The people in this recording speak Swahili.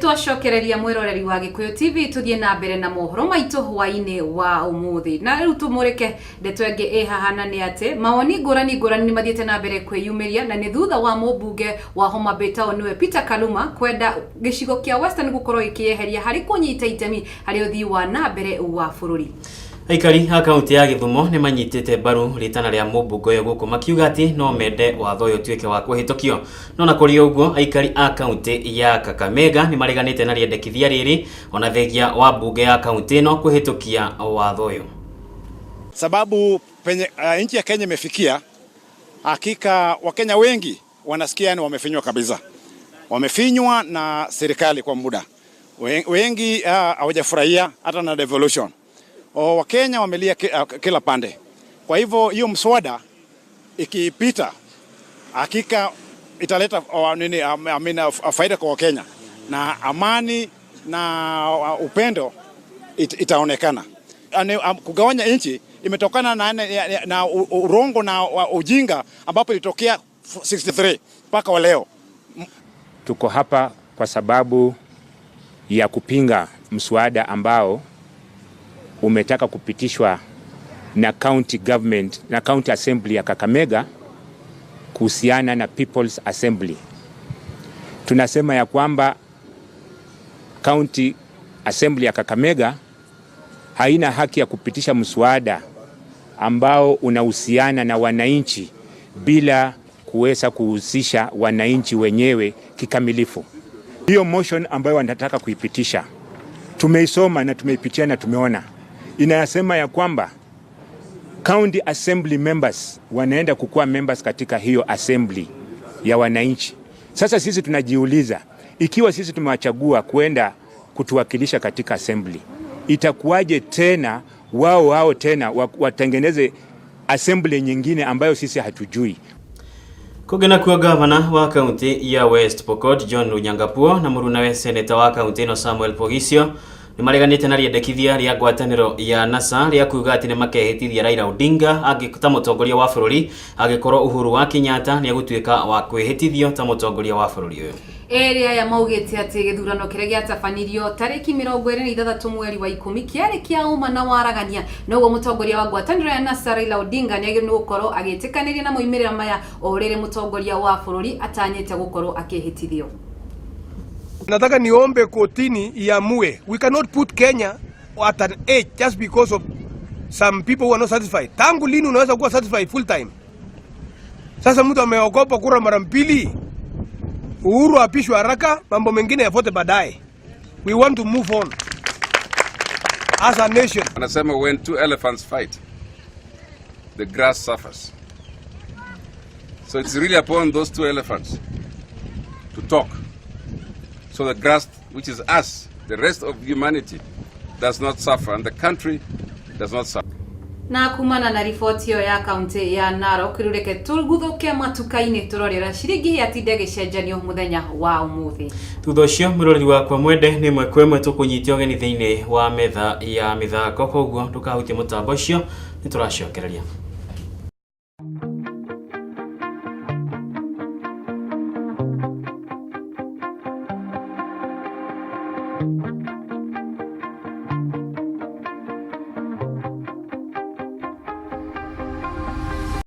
Nitwacokereria mwiroreri wa Gikuyu TV tuthie na mbere na mohoro maitu hwaini wa umuthi na riu tumurike ndeto ingi ihahana ni ati mawoni ngurani ni mathiete na mbere kwiyumiria na ni thutha wa mubunge wa Homa Bay Town niwe Peter Kaluma kwenda gicigo kia Western gukorwo ikieheria hari kunyita itemi hari uthii wa na mbere wa bururi. Aikari a kaunti ya Githumo ni manyitite baru ritana ria mubunge uyu guku makiuga ati no mende watho uyu tuike wa kuhitokio no na kuri uguo aikari a kaunti ya Kakamega ni mareganite na riendekithia riri ona thegia wa bunge ya kaunti no kuhitokia watho uyu sababu penye nchi ya Kenya imefikia. Hakika Wakenya wengi wanasikia ni wamefinywa kabisa, wamefinywa na serikali kwa muda. Wengi hawajafurahia hata na devolution. Wakenya wamelia kila pande. Kwa hivyo hiyo mswada ikipita hakika italeta faida kwa Wakenya na amani na upendo itaonekana. Kugawanya nchi imetokana na urongo na ujinga ambapo ilitokea 63 mpaka leo. Tuko hapa kwa sababu ya kupinga mswada ambao umetaka kupitishwa na county government na county assembly ya Kakamega kuhusiana na People's Assembly. Tunasema ya kwamba county assembly ya Kakamega haina haki ya kupitisha mswada ambao unahusiana na wananchi bila kuweza kuhusisha wananchi wenyewe kikamilifu. Hiyo motion ambayo wanataka kuipitisha tumeisoma na tumeipitia na tumeona inasema ya kwamba county assembly members wanaenda kukuwa members katika hiyo assembly ya wananchi. Sasa sisi tunajiuliza, ikiwa sisi tumewachagua kwenda kutuwakilisha katika assembly, itakuwaje tena wao tena watengeneze assembly nyingine ambayo sisi hatujui? Kugena kwa gavana wa kaunti ya West Pokot John Runyangapuo na murunawe seneta wa kaunti no Samuel Pogisio ni mareganite na riendekithia ria ngwataniro ya NASA ria kuuga ati ni makehitithia Raila Odinga agikuta mutongoria wa bururi agikorwo Uhuru wa Kenyatta ni agutwika wa kwihitithio ta mutongoria wa bururi uyu. Area ya maugite ati githurano kiria giatabanirio tariki 26 mweri wa 10 kiari kia uma na waragania no mutongoria wa ngwataniro ya NASA Raila Odinga ni agirwo gukorwo agitikaniria na moimirira maya orere mutongoria wa bururi atanyete gukorwo akihitithio. Nataka niombe kotini iamue. We cannot put Kenya at an age just because of some people who are not satisfied. Tangu lini unaweza kuwa satisfied full time? Sasa mtu ameogopa kura mara mbili. Uhuru apishwe haraka, mambo mengine yafuate baadaye. We want to move on as a nation. Anasema when two elephants fight, the grass suffers. So it's really upon those two elephants to talk. So the grass, which is us, the rest of humanity, does not suffer and the country does not suffer. Na kumana na ripoti ya kaunti ya Narok kirureke tulguthuke matukaini turorera shiringi yatinde gicenjanio muthenya wa umuthi. Thutha ucio mwiroreri wakwa mwende ni mwekwemwe tukunyitio geni thiini wa metha ya mithako koguo ndukahutie mutambo ucio nituracokereria. Thank you.